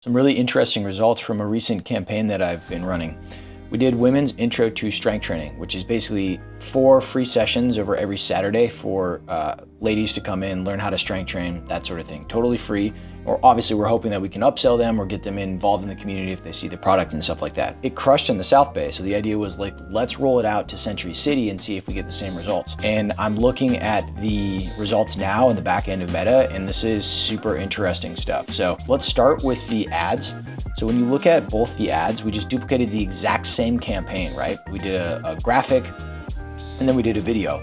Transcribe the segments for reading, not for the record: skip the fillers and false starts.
Some really interesting results from a recent campaign that I've been running. We did Women's Intro to Strength Training, which is basically 4 free sessions over every Saturday for ladies to come in, learn how to strength train, that sort of thing. Totally free. Or obviously we're hoping that we can upsell them or get them involved in the community if they see the product and stuff like that. It crushed in the South Bay. So the idea was like, let's roll it out to Century City and see if we get the same results. And I'm looking at the results now in the back end of Meta, and this is super interesting stuff. So let's start with the ads. So when you look at both the ads, we just duplicated the exact same campaign, right? We did a graphic and then we did a video.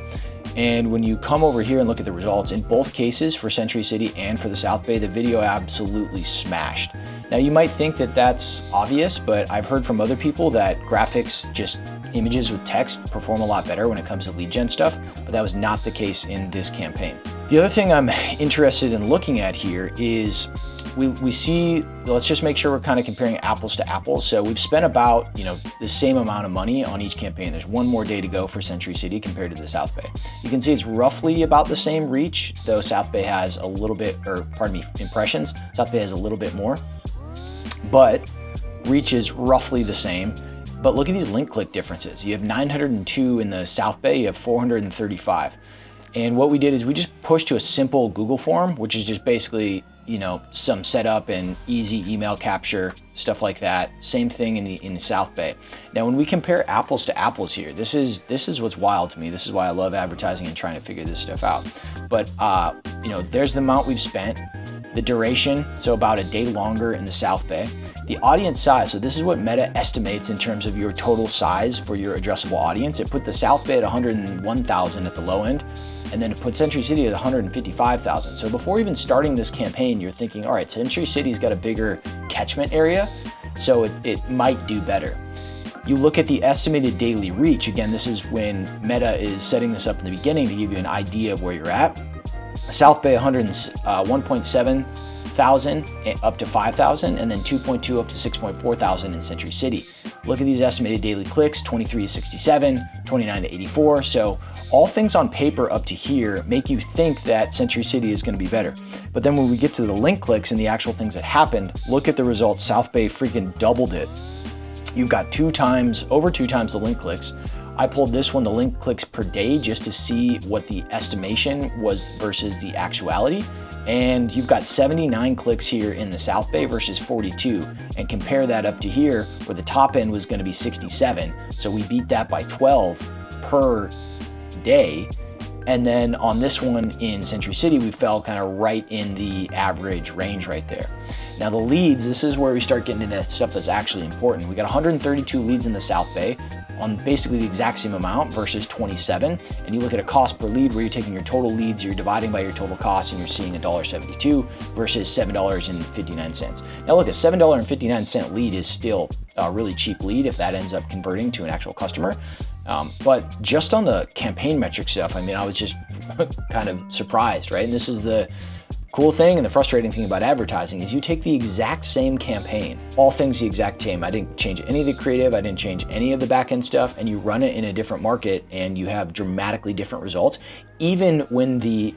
And when you come over here and look at the results, in both cases for Century City and for the South Bay, the video absolutely smashed. Now you might think that that's obvious, but I've heard from other people that graphics, just images with text, perform a lot better when it comes to lead gen stuff, but that was not the case in this campaign. The other thing I'm interested in looking at here is we see, let's just make sure we're kind of comparing apples to apples. So we've spent about, the same amount of money on each campaign. There's one more day to go for Century City compared to the South Bay. You can see it's roughly about the same reach, though South Bay has a little bit, impressions. South Bay has a little bit more, but reach is roughly the same. But look at these link click differences. You have 902 in the South Bay, you have 435. And what we did is we just pushed to a simple Google form, which is just basically, some setup and easy email capture, stuff like that. Same thing in the South Bay. Now, when we compare apples to apples here, this is what's wild to me. This is why I love advertising and trying to figure this stuff out. But there's the amount we've spent, the duration, so about a day longer in the South Bay. The audience size, so this is what Meta estimates in terms of your total size for your addressable audience. It put the South Bay at 101,000 at the low end, and then it put Century City at 155,000. So before even starting this campaign, you're thinking, all right, Century City's got a bigger catchment area, so it might do better. You look at the estimated daily reach. Again, this is when Meta is setting this up in the beginning to give you an idea of where you're at. South Bay 1.7 thousand up to 5,000, and then 2.2 up to 6.4 thousand in Century City. Look at these estimated daily clicks, 23 to 67, 29 to 84. So all things on paper up to here make you think that Century City is going to be better. But then when we get to the link clicks and the actual things that happened, look at the results. South Bay freaking doubled it. You've got over two times the link clicks. I pulled this one, the link clicks per day, just to see what the estimation was versus the actuality. And you've got 79 clicks here in the South Bay versus 42. And compare that up to here where the top end was going to be 67. So we beat that by 12 per day. And then on this one in Century City, we fell kind of right in the average range right there. Now the leads, this is where we start getting into stuff that's actually important. We got 132 leads in the South Bay on basically the exact same amount versus 27. And you look at a cost per lead where you're taking your total leads, you're dividing by your total cost, and you're seeing $1.72 versus $7.59. Now look, a $7.59 lead is still a really cheap lead if that ends up converting to an actual customer. But just on the campaign metric stuff, I was just kind of surprised, right? And this is the cool thing and the frustrating thing about advertising is you take the exact same campaign, all things the exact same. I didn't change any of the creative, I didn't change any of the back end stuff, and you run it in a different market and you have dramatically different results. Even when the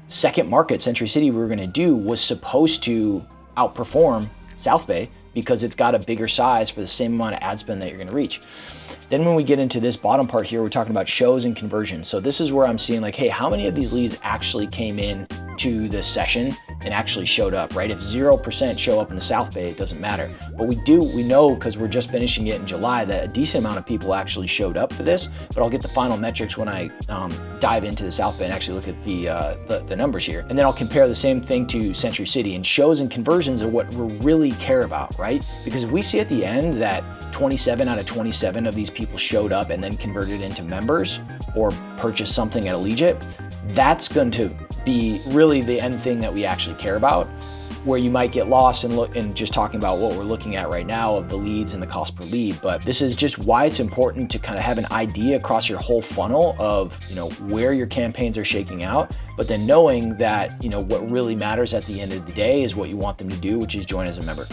second market, Century City, we were gonna do was supposed to outperform South Bay because it's got a bigger size for the same amount of ad spend that you're gonna reach. Then when we get into this bottom part here, we're talking about shows and conversions. So this is where I'm seeing like, hey, how many of these leads actually came in to the session and actually showed up, right? If 0% show up in the South Bay, it doesn't matter. But we know because we're just finishing it in July that a decent amount of people actually showed up for this, but I'll get the final metrics when I dive into the South Bay and actually look at the numbers here. And then I'll compare the same thing to Century City, and shows and conversions are what we really care about, right? Because if we see at the end that 27 out of 27 of these people showed up and then converted into members or purchased something at Allegiant, that's going to be really the end thing that we actually care about. Where you might get lost and just talking about what we're looking at right now of the leads and the cost per lead. But this is just why it's important to kind of have an idea across your whole funnel of, where your campaigns are shaking out, but then knowing that, what really matters at the end of the day is what you want them to do, which is join as a member.